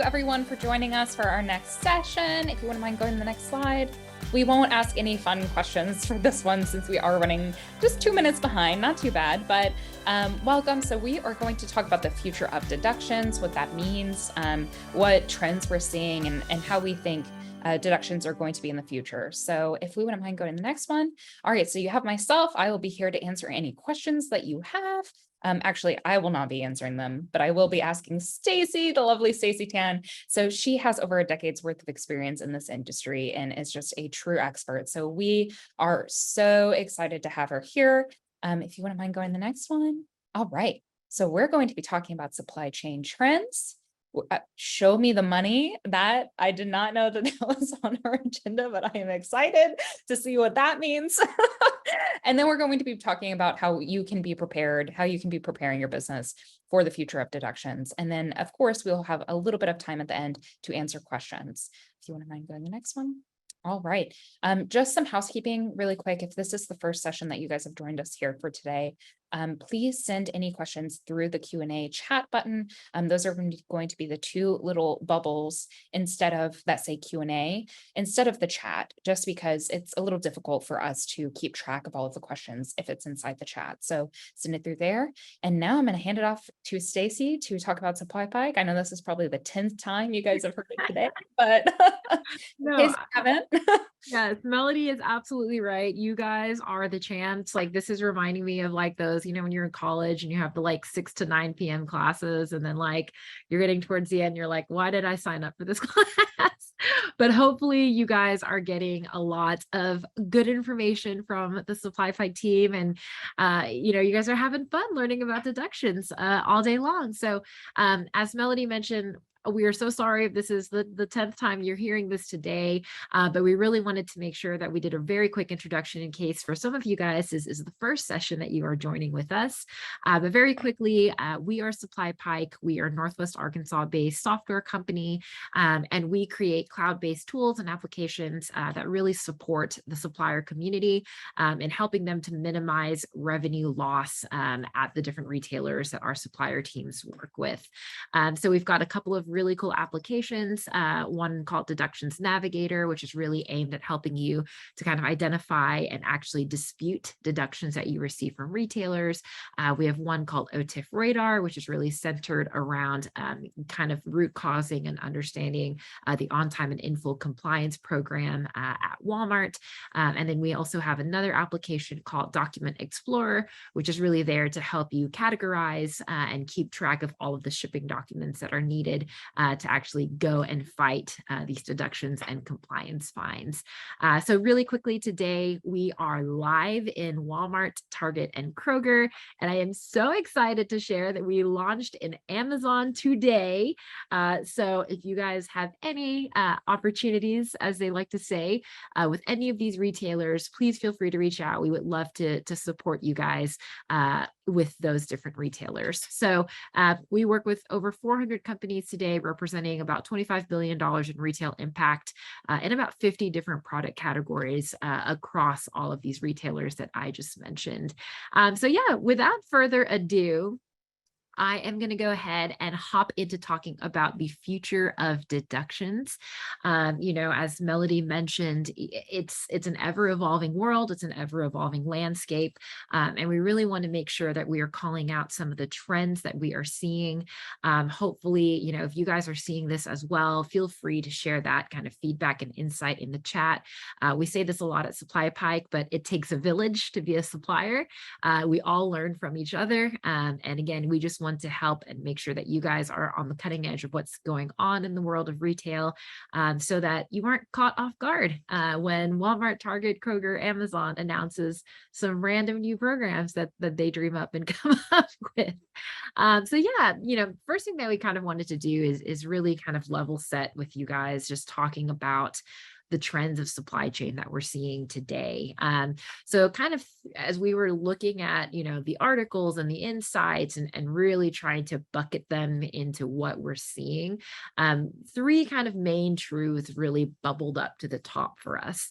everyone for joining us for our next session. If you wouldn't mind going to the next slide. We won't ask any fun questions for this one since we are running just 2 minutes behind, not too bad, but welcome. So we are going to talk about the future of deductions, what that means, what trends we're seeing, and how we think deductions are going to be in the future. So if we wouldn't mind going to the next one. All right, so you have myself. I will be here to answer any questions that you have. Actually, I will not be answering them, but I will be asking Stacy, the lovely Stacy Tan. So she has over a decade's worth of experience in this industry and is just a true expert. So we are so excited to have her here. If you wouldn't mind going to the next one. All right, so we're going to be talking about supply chain trends. Show me the money. That I did not know that was on our agenda, but I am excited to see what that means. And then we're going to be talking about how you can be prepared, how you can be preparing your business for the future of deductions. And then, of course, we'll have a little bit of time at the end to answer questions. If you wouldn't mind going to the next one. All right. Just some housekeeping really quick. If this is the first session that you guys have joined us here for today, please send any questions through the Q&A chat button. Those are going to be the two little bubbles instead of that say Q&A, instead of the chat, just because it's a little difficult for us to keep track of all of the questions if it's inside the chat. So send it through there. And now I'm going to hand it off to Stacy to talk about Supply Pike. I know this is probably the 10th time you guys have heard it today, but no, in case you haven't. Yes, Melody is absolutely right. You guys are the champs. Like, this is reminding me of like those, when you're in college and you have the like 6 to 9 p.m. classes, and then like you're getting towards the end, you're like, why did I sign up for this class? But hopefully you guys are getting a lot of good information from the Supply Pike team. And, you guys are having fun learning about deductions all day long. So as Melody mentioned, we are so sorry if this is the 10th time you're hearing this today, but we really wanted to make sure that we did a very quick introduction in case for some of you guys this is the first session that you are joining with us. But very quickly, we are Supply Pike. We are Northwest Arkansas-based software company, and we create cloud-based tools and applications that really support the supplier community in helping them to minimize revenue loss at the different retailers that our supplier teams work with. So we've got a couple of really cool applications, one called Deductions Navigator, which is really aimed at helping you to kind of identify and actually dispute deductions that you receive from retailers. We have one called OTIF Radar, which is really centered around kind of root causing and understanding the on-time and in-full compliance program at Walmart. And then we also have another application called Document Explorer, which is really there to help you categorize and keep track of all of the shipping documents that are needed to actually go and fight these deductions and compliance fines. So really quickly today, we are live in Walmart, Target, and Kroger. And I am so excited to share that we launched in Amazon today. So if you guys have any opportunities, as they like to say, with any of these retailers, please feel free to reach out. We would love to support you guys with those different retailers. So we work with over 400 companies today, representing about $25 billion in retail impact in about 50 different product categories across all of these retailers that I just mentioned. So yeah, without further ado, I am going to go ahead and hop into talking about the future of deductions. As Melody mentioned, it's an ever-evolving world. It's an ever-evolving landscape. And we really want to make sure that we are calling out some of the trends that we are seeing. Hopefully, if you guys are seeing this as well, feel free to share that kind of feedback and insight in the chat. We say this a lot at Supply Pike, but it takes a village to be a supplier. We all learn from each other. And again, we just want to help and make sure that you guys are on the cutting edge of what's going on in the world of retail, so that you aren't caught off guard when Walmart, Target, Kroger, Amazon announces some random new programs that they dream up and come up with. So yeah, first thing that we kind of wanted to do is really kind of level set with you guys, just talking about the trends of supply chain that we're seeing today. So kind of as we were looking at, the articles and the insights and really trying to bucket them into what we're seeing, three kind of main truths really bubbled up to the top for us.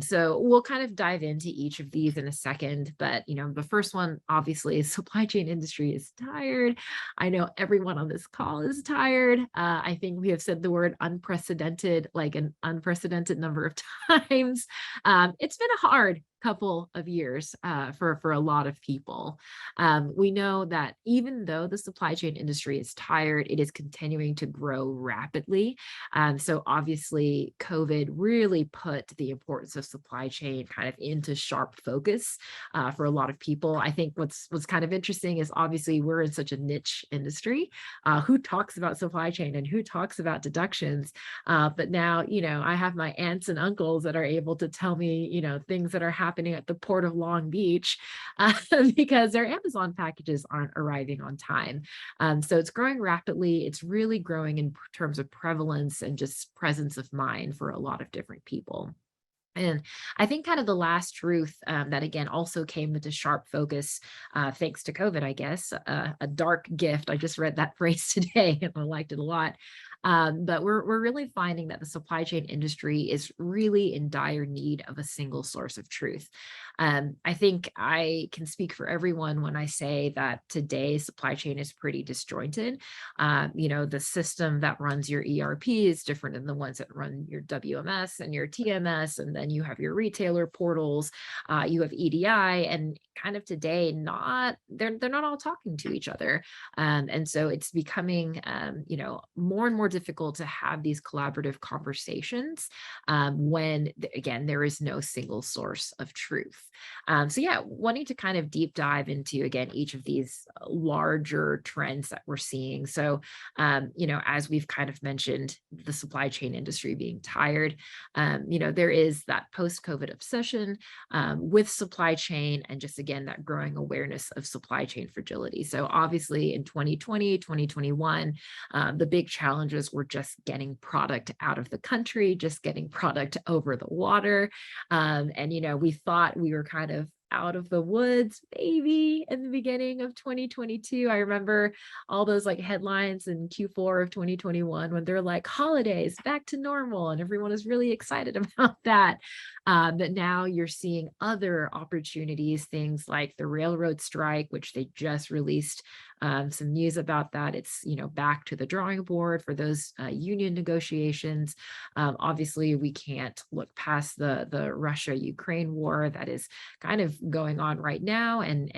So we'll kind of dive into each of these in a second, but the first one obviously is supply chain industry is tired. I know everyone on this call is tired. I think we have said the word unprecedented like an unprecedented number of times. It's been a hard couple of years for a lot of people. We know that even though the supply chain industry is tired, it is continuing to grow rapidly. So obviously, COVID really put the importance of supply chain kind of into sharp focus for a lot of people. I think what's kind of interesting is obviously we're in such a niche industry. Who talks about supply chain and who talks about deductions? But now, I have my aunts and uncles that are able to tell me, things that are happening at the port of Long Beach because their Amazon packages aren't arriving on time. So it's growing rapidly. It's really growing in terms of prevalence and just presence of mind for a lot of different people. And I think kind of the last truth that again also came into sharp focus thanks to COVID, I guess, a dark gift. I just read that phrase today and I liked it a lot. But we're really finding that the supply chain industry is really in dire need of a single source of truth. I think I can speak for everyone when I say that today supply chain is pretty disjointed. The system that runs your ERP is different than the ones that run your WMS and your TMS, and then you have your retailer portals, you have EDI, and kind of today they're not all talking to each other. And so it's becoming more and more difficult to have these collaborative conversations when again there is no single source of truth. So yeah, wanting to kind of deep dive into again each of these larger trends that we're seeing. So as we've kind of mentioned, the supply chain industry being tired, there is that post-COVID obsession with supply chain and just again that growing awareness of supply chain fragility. So obviously in 2020, 2021, the big challenges were just getting product out of the country, just getting product over the water. And we thought we were kind of out of the woods maybe in the beginning of 2022. I remember all those like headlines in Q4 of 2021 when they're like holidays back to normal and everyone is really excited about that. But now you're seeing other opportunities, things like the railroad strike, which they just released some news about that. It's back to the drawing board for those union negotiations. Obviously, we can't look past the Russia-Ukraine war that is kind of going on right now and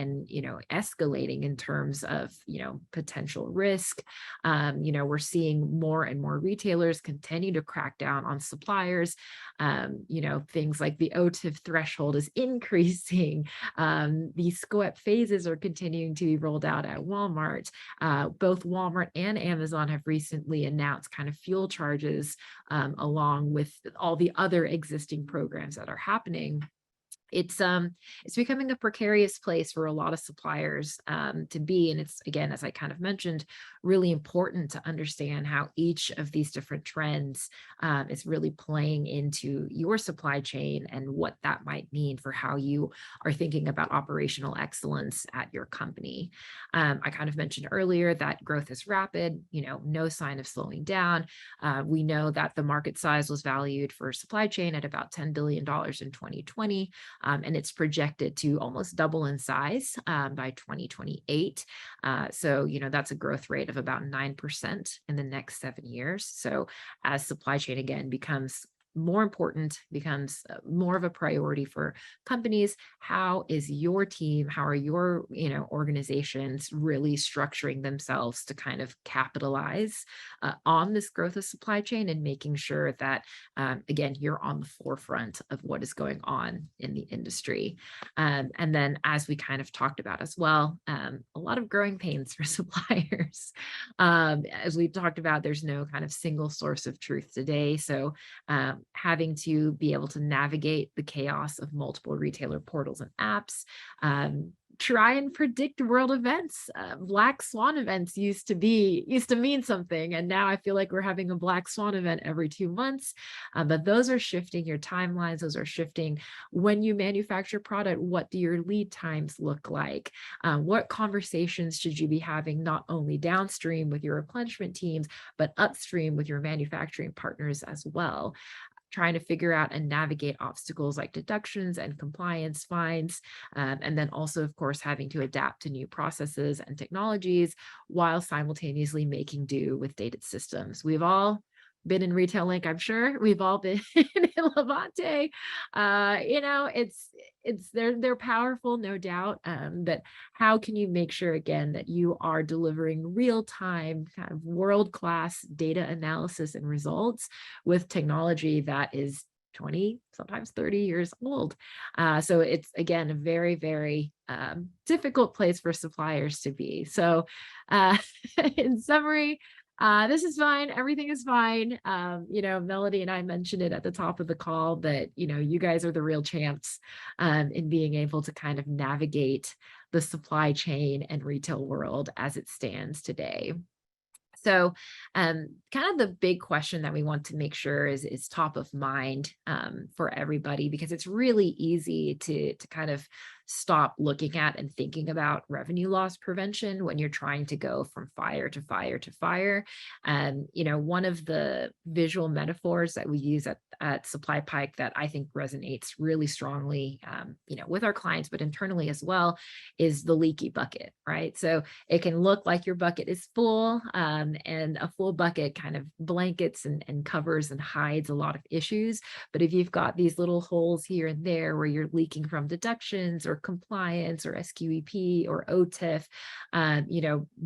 escalating in terms of potential risk. We're seeing more and more retailers continue to crack down on suppliers. Things like the OTIF threshold is increasing. The SCOEP phases are continuing to be rolled out at Walmart. Both Walmart and Amazon have recently announced kind of fuel charges along with all the other existing programs that are happening. It's becoming a precarious place for a lot of suppliers to be. And it's, again, as I kind of mentioned, really important to understand how each of these different trends is really playing into your supply chain and what that might mean for how you are thinking about operational excellence at your company. I kind of mentioned earlier that growth is rapid, no sign of slowing down. We know that the market size was valued for supply chain at about $10 billion in 2020. And it's projected to almost double in size by 2028. So, that's a growth rate of about 9% in the next 7 years. So as supply chain again becomes more important, becomes more of a priority for companies, how is your team, how are your organizations really structuring themselves to kind of capitalize on this growth of supply chain and making sure that again you're on the forefront of what is going on in the industry. And then as we kind of talked about as well, a lot of growing pains for suppliers. As we talked about, there's no kind of single source of truth today. So having to be able to navigate the chaos of multiple retailer portals and apps, try and predict world events. Black swan events used to mean something, and now I feel like we're having a black swan event every 2 months. But those are shifting your timelines. Those are shifting when you manufacture product. What do your lead times look like? What conversations should you be having not only downstream with your replenishment teams, but upstream with your manufacturing partners as well? Trying to figure out and navigate obstacles like deductions and compliance fines. And then also, of course, having to adapt to new processes and technologies while simultaneously making do with dated systems. We've all been in Retail Link, I'm sure. We've all been in Levante. They're powerful, no doubt. But how can you make sure again that you are delivering real-time kind of world-class data analysis and results with technology that is 20, sometimes 30 years old? So it's again a very, very difficult place for suppliers to be. So in summary, this is fine. Everything is fine. Melody and I mentioned it at the top of the call that, you guys are the real champs in being able to kind of navigate the supply chain and retail world as it stands today. So kind of the big question that we want to make sure is top of mind for everybody, because it's really easy to kind of stop looking at and thinking about revenue loss prevention when you're trying to go from fire to fire to fire. One of the visual metaphors that we use at Supply Pike that I think resonates really strongly, with our clients, but internally as well, is the leaky bucket, right? So it can look like your bucket is full, and a full bucket kind of blankets and covers and hides a lot of issues. But if you've got these little holes here and there where you're leaking from deductions or compliance or SQEP or OTIF,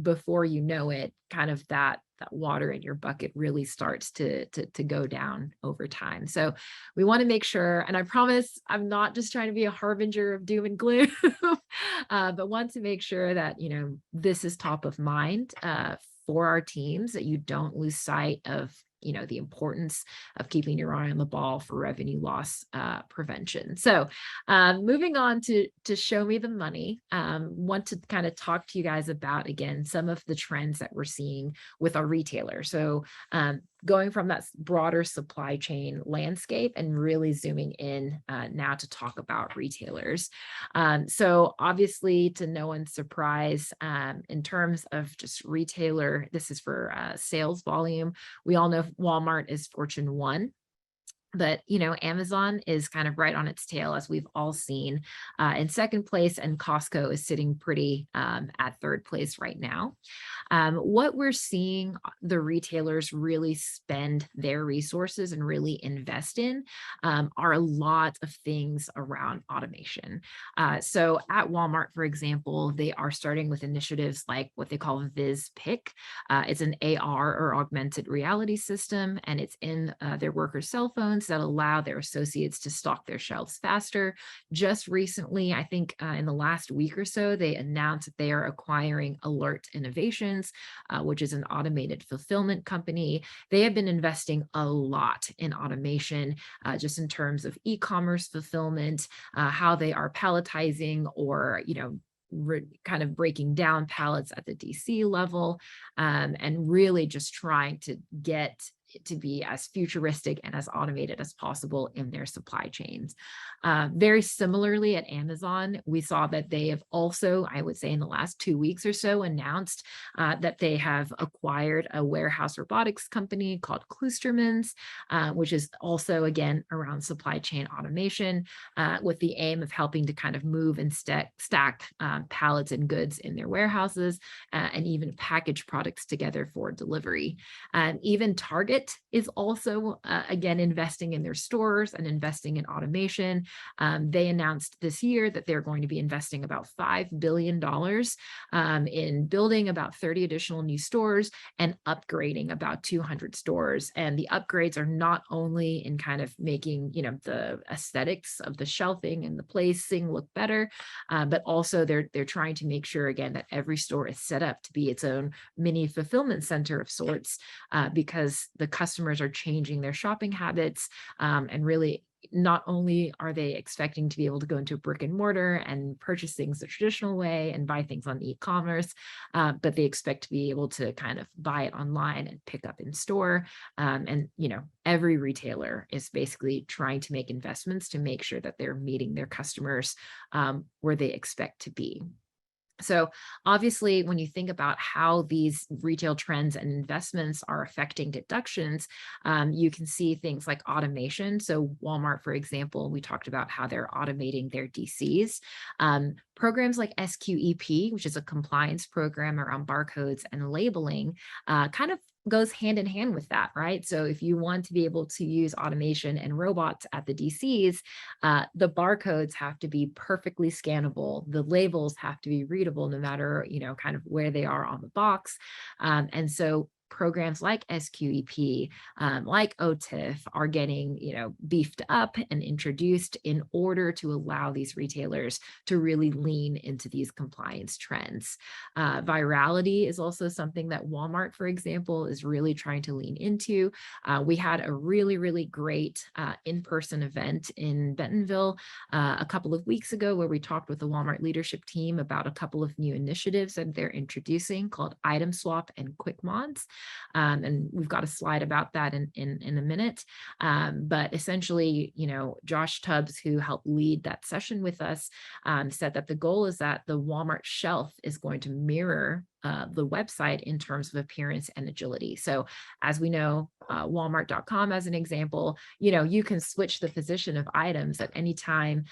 before you know it, kind of that water in your bucket really starts to go down over time. So we want to make sure, and I promise I'm not just trying to be a harbinger of doom and gloom, but want to make sure that, this is top of mind for our teams, that you don't lose sight of the importance of keeping your eye on the ball for revenue loss prevention. So moving on to show me the money, want to kind of talk to you guys about, again, some of the trends that we're seeing with our retailers. So going from that broader supply chain landscape and really zooming in now to talk about retailers. So obviously, to no one's surprise, in terms of just retailer, this is for sales volume. We all know Walmart is Fortune 1. But, Amazon is kind of right on its tail, as we've all seen, in second place, and Costco is sitting pretty at third place right now. What we're seeing the retailers really spend their resources and really invest in are a lot of things around automation. So at Walmart, for example, they are starting with initiatives like what they call Viz Pick. It's an AR or augmented reality system, and it's in their workers' cell phones that allow their associates to stock their shelves faster. Just recently, I think in the last week or so, they announced that they are acquiring Alert Innovations, which is an automated fulfillment company. They have been investing a lot in automation, just in terms of e-commerce fulfillment, how they are palletizing or, kind of breaking down pallets at the DC level, and really just trying to get to be as futuristic and as automated as possible in their supply chains. Very similarly at Amazon, we saw that they have also, I would say in the last 2 weeks or so, announced that they have acquired a warehouse robotics company called Kloostermans, which is also, again, around supply chain automation, with the aim of helping to kind of move and stack pallets and goods in their warehouses, and even package products together for delivery. Even Target is also, again, investing in their stores and investing in automation. They announced this year that they're going to be investing about $5 billion in building about 30 additional new stores and upgrading about 200 stores. And the upgrades are not only in kind of making, the aesthetics of the shelving and the placing look better, but also they're trying to make sure, again, that every store is set up to be its own mini fulfillment center of sorts, because the customers are changing their shopping habits, and really not only are they expecting to be able to go into a brick and mortar and purchase things the traditional way and buy things on e-commerce, but they expect to be able to kind of buy it online and pick up in store. And, every retailer is basically trying to make investments to make sure that they're meeting their customers where they expect to be. So obviously, when you think about how these retail trends and investments are affecting deductions, you can see things like automation. So Walmart, for example, we talked about how they're automating their DCs. Programs like SQEP, which is a compliance program around barcodes and labeling, kind of goes hand in hand with that, right? So if you want to be able to use automation and robots at the DCs, the barcodes have to be perfectly scannable. The labels have to be readable no matter, kind of where they are on the box. And so programs like SQEP, like OTIF are getting, beefed up and introduced in order to allow these retailers to really lean into these compliance trends. Virality is also something that Walmart, for example, is really trying to lean into. We had a really, really great in-person event in Bentonville a couple of weeks ago where we talked with the Walmart leadership team about a couple of new initiatives that they're introducing called Item Swap and Quick Mods. And we've got a slide about that in a minute. But essentially, Josh Tubbs, who helped lead that session with us, said that the goal is that the Walmart shelf is going to mirror the website in terms of appearance and agility. So as we know, Walmart.com as an example, you can switch the position of items at any time,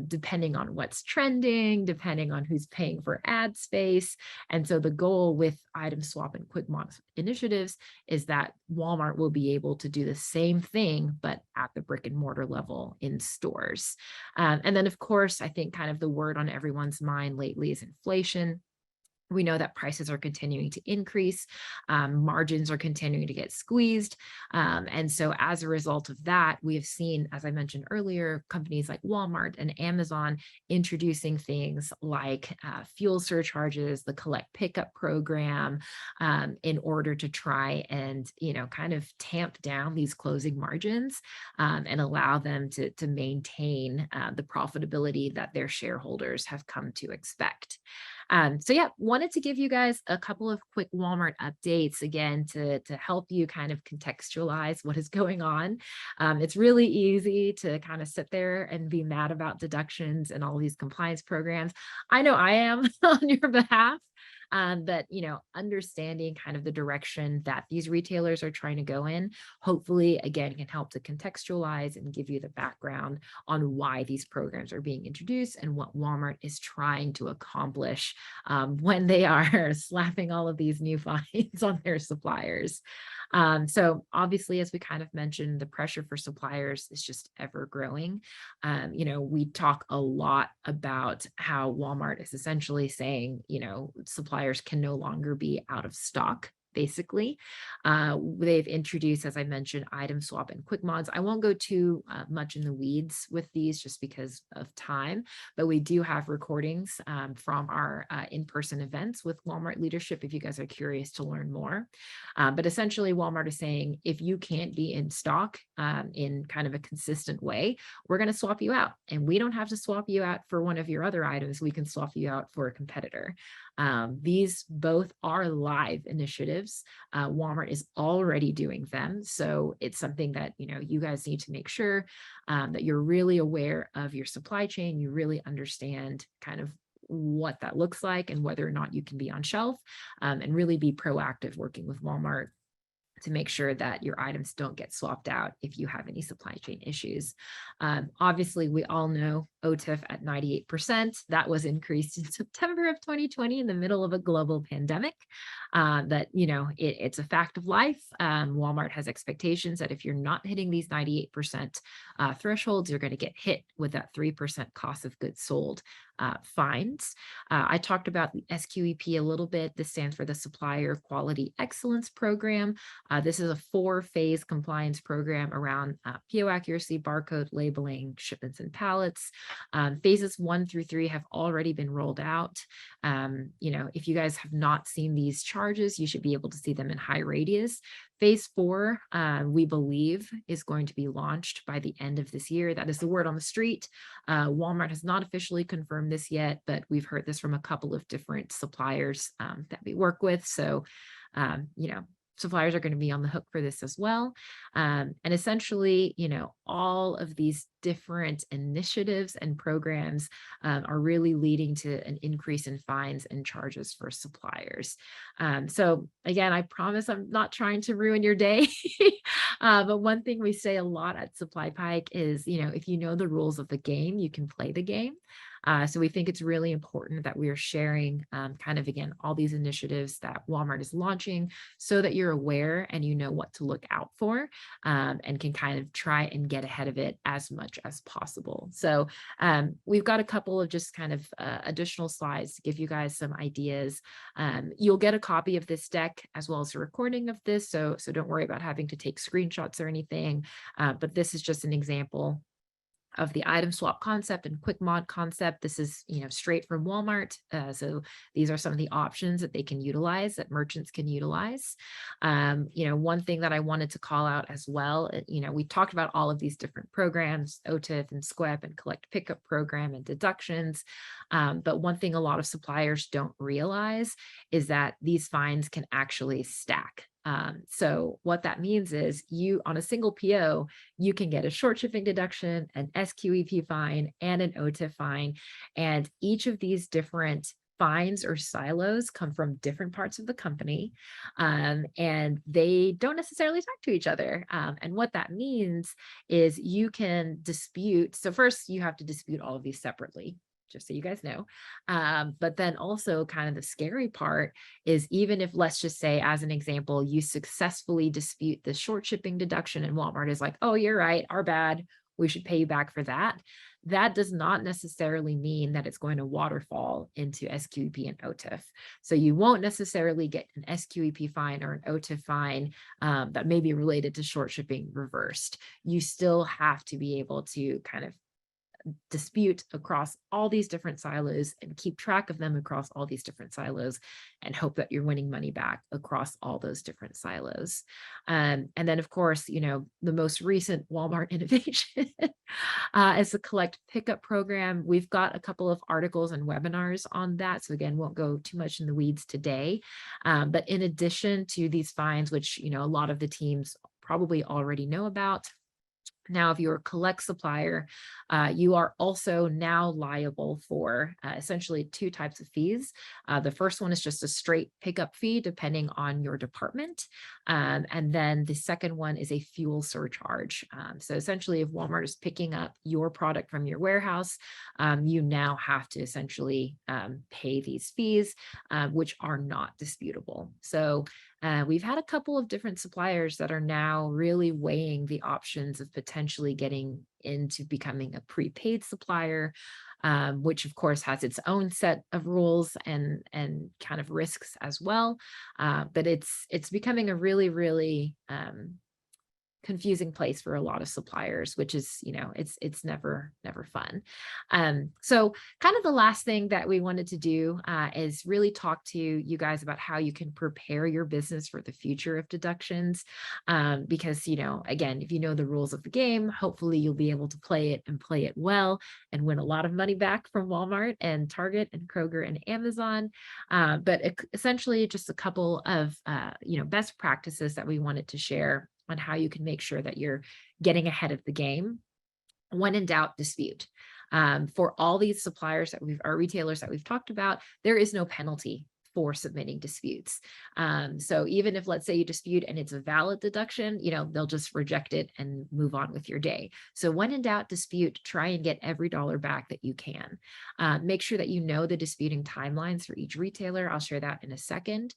depending on what's trending, depending on who's paying for ad space. And so the goal with Item Swap and Quick Mod initiatives is that Walmart will be able to do the same thing, but at the brick and mortar level in stores. And then, of course, I think kind of the word on everyone's mind lately is inflation. We know that prices are continuing to increase, margins are continuing to get squeezed. And so as a result of that, we have seen, as I mentioned earlier, companies like Walmart and Amazon introducing things like fuel surcharges, the collect pickup program, in order to try and, kind of tamp down these closing margins and allow them to maintain the profitability that their shareholders have come to expect. So yeah, wanted to give you guys a couple of quick Walmart updates again to help you kind of contextualize what is going on. It's really easy to kind of sit there and be mad about deductions and all these compliance programs. I know I am on your behalf. But understanding kind of the direction that these retailers are trying to go in, hopefully, again, can help to contextualize and give you the background on why these programs are being introduced and what Walmart is trying to accomplish when they are slapping all of these new fines on their suppliers. So obviously, as we kind of mentioned, the pressure for suppliers is just ever growing. We talk a lot about how Walmart is essentially saying, suppliers can no longer be out of stock. Basically, they've introduced, as I mentioned, Item Swap and Quick Mods. I won't go too much in the weeds with these just because of time, but we do have recordings from our in-person events with Walmart leadership if you guys are curious to learn more. But essentially, Walmart is saying, if you can't be in stock in kind of a consistent way, we're going to swap you out. And we don't have to swap you out for one of your other items. We can swap you out for a competitor. These both are live initiatives. Walmart is already doing them. So it's something that, you guys need to make sure that you're really aware of your supply chain. You really understand kind of what that looks like and whether or not you can be on shelf, and really be proactive working with Walmart to make sure that your items don't get swapped out if you have any supply chain issues. Obviously, we all know OTIF at 98%. That was increased in September of 2020 in the middle of a global pandemic. It's a fact of life. Walmart has expectations that if you're not hitting these 98% thresholds, you're going to get hit with that 3% cost of goods sold fines. I talked about the SQEP a little bit. This stands for the Supplier Quality Excellence Program. This is a 4-phase compliance program around PO accuracy, barcode labeling, shipments and pallets. Phases 1 through 3 have already been rolled out. If you guys have not seen these charges, you should be able to see them in high radius. Phase 4, we believe, is going to be launched by the end of this year. That is the word on the street. Walmart has not officially confirmed this yet, but we've heard this from a couple of different suppliers that we work with. So, suppliers are going to be on the hook for this as well. And essentially, all of these different initiatives and programs are really leading to an increase in fines and charges for suppliers. So again, I promise I'm not trying to ruin your day. But one thing we say a lot at Supply Pike is, if you know the rules of the game, you can play the game. So we think it's really important that we are sharing again, all these initiatives that Walmart is launching so that you're aware and you know what to look out for and can kind of try and get ahead of it as much as possible. So we've got a couple of just kind of additional slides to give you guys some ideas. You'll get a copy of this deck as well as a recording of this. So don't worry about having to take screenshots or anything. But this is just an example of the item swap concept and quick mod concept. This is, straight from Walmart. So these are some of the options that they can utilize, that merchants can utilize. One thing that I wanted to call out as well, we talked about all of these different programs, OTIF and SQEP and collect pickup program and deductions. But one thing a lot of suppliers don't realize is that these fines can actually stack. So what that means is you, on a single PO, you can get a short shipping deduction, an SQEP fine, and an OTIF fine. And each of these different fines or silos come from different parts of the company, and they don't necessarily talk to each other. And what that means is you can dispute. So first you have to dispute all of these separately, just so you guys know. But then also kind of the scary part is, even if, let's just say, as an example, you successfully dispute the short shipping deduction and Walmart is like, oh, you're right, our bad, we should pay you back for that. That does not necessarily mean that it's going to waterfall into SQEP and OTIF. So you won't necessarily get an SQEP fine or an OTIF fine that may be related to short shipping reversed. You still have to be able to kind of dispute across all these different silos and keep track of them across all these different silos and hope that you're winning money back across all those different silos. And then, of course, the most recent Walmart innovation is the collect pickup program. We've got a couple of articles and webinars on that. So again, won't go too much in the weeds today. But in addition to these fines, which, a lot of the teams probably already know about, now, if you're a collect supplier, you are also now liable for essentially 2 types of fees. The first one is just a straight pickup fee, depending on your department. And then the second one is a fuel surcharge. So essentially, if Walmart is picking up your product from your warehouse, you now have to essentially pay these fees, which are not disputable. So we've had a couple of different suppliers that are now really weighing the options of potentially getting into becoming a prepaid supplier, which of course has its own set of rules and kind of risks as well. But it's becoming a really, really confusing place for a lot of suppliers, which is, it's never fun. So kind of the last thing that we wanted to do is really talk to you guys about how you can prepare your business for the future of deductions. Because, again, if you know the rules of the game, hopefully you'll be able to play it and play it well and win a lot of money back from Walmart and Target and Kroger and Amazon. But essentially just a couple of, best practices that we wanted to share on how you can make sure that you're getting ahead of the game. When in doubt, dispute. For all these suppliers our retailers that we've talked about, there is no penalty for submitting disputes. So even if, let's say, you dispute and it's a valid deduction, they'll just reject it and move on with your day. So when in doubt, dispute, try and get every dollar back that you can. Make sure that you know the disputing timelines for each retailer. I'll share that in a second.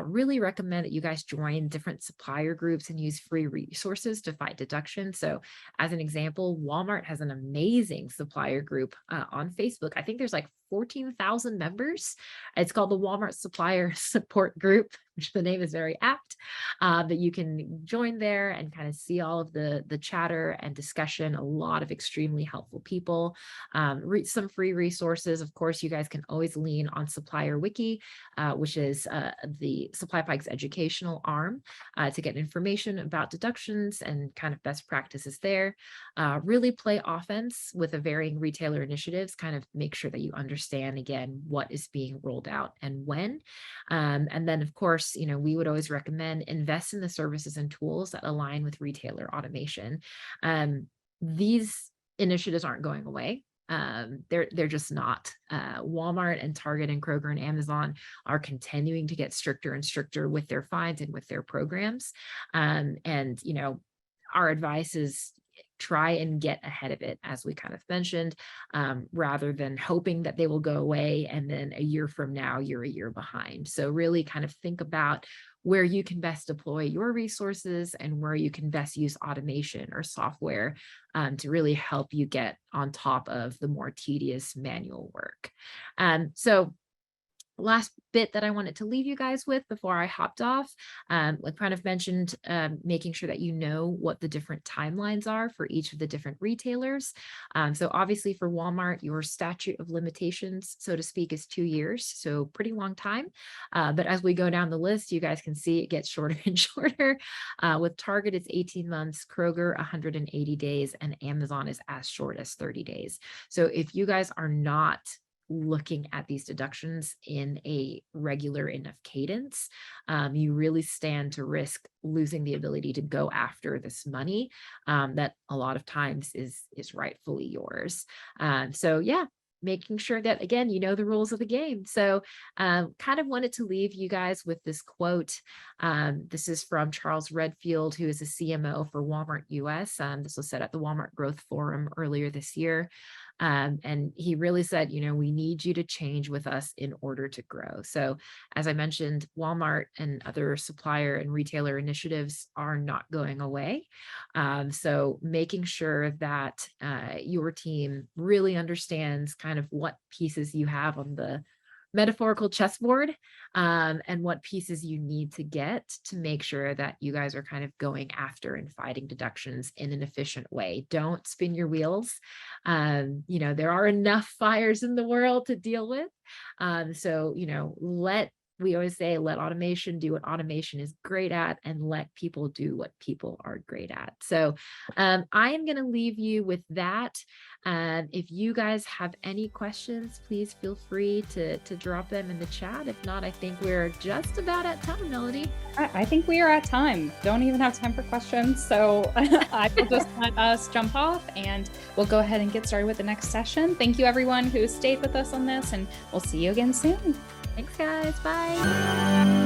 Really recommend that you guys join different supplier groups and use free resources to fight deduction. So as an example, Walmart has an amazing supplier group on Facebook. I think there's like 14,000 members. It's called the Walmart Supplier Support Group. which the name is very apt, that you can join there and kind of see all of the chatter and discussion. A lot of extremely helpful people, some free resources. Of course, you guys can always lean on Supplier Wiki, which is the Supply Pike's educational arm, to get information about deductions and kind of best practices there. Really play offense with the varying retailer initiatives, kind of make sure that you understand again what is being rolled out and when. And then of course, we would always recommend invest in the services and tools that align with retailer automation. These initiatives aren't going away. They're just not. Walmart and Target and Kroger and Amazon are continuing to get stricter and stricter with their fines and with their programs. And our advice is try and get ahead of it, as we kind of mentioned, rather than hoping that they will go away and then a year from now you're a year behind. So really kind of think about where you can best deploy your resources and where you can best use automation or software to really help you get on top of the more tedious manual work. So last bit that I wanted to leave you guys with before I hopped off, like kind of mentioned, making sure that you know what the different timelines are for each of the different retailers. So obviously for Walmart, your statute of limitations, so to speak, is 2 years, so pretty long time. But as we go down the list, you guys can see it gets shorter and shorter. With Target, it's 18 months, Kroger, 180 days, and Amazon is as short as 30 days. So if you guys are not looking at these deductions in a regular enough cadence, you really stand to risk losing the ability to go after this money that a lot of times is rightfully yours. So yeah, making sure that, again, you know the rules of the game. So kind of wanted to leave you guys with this quote. This is from Charles Redfield, who is a CMO for Walmart US. This was said at the Walmart Growth Forum earlier this year. And he really said, we need you to change with us in order to grow. So as I mentioned, Walmart and other supplier and retailer initiatives are not going away. So making sure that your team really understands kind of what pieces you have on the metaphorical chessboard, and what pieces you need to get to make sure that you guys are kind of going after and fighting deductions in an efficient way. Don't spin your wheels. There are enough fires in the world to deal with. So we always say, let automation do what automation is great at, and let people do what people are great at. So I am going to leave you with that. If you guys have any questions, please feel free to drop them in the chat. If not, I think we're just about at time, Melody. I think we are at time. Don't even have time for questions. So I will just let us jump off and we'll go ahead and get started with the next session. Thank you everyone who stayed with us on this, and we'll see you again soon. Thanks guys, bye.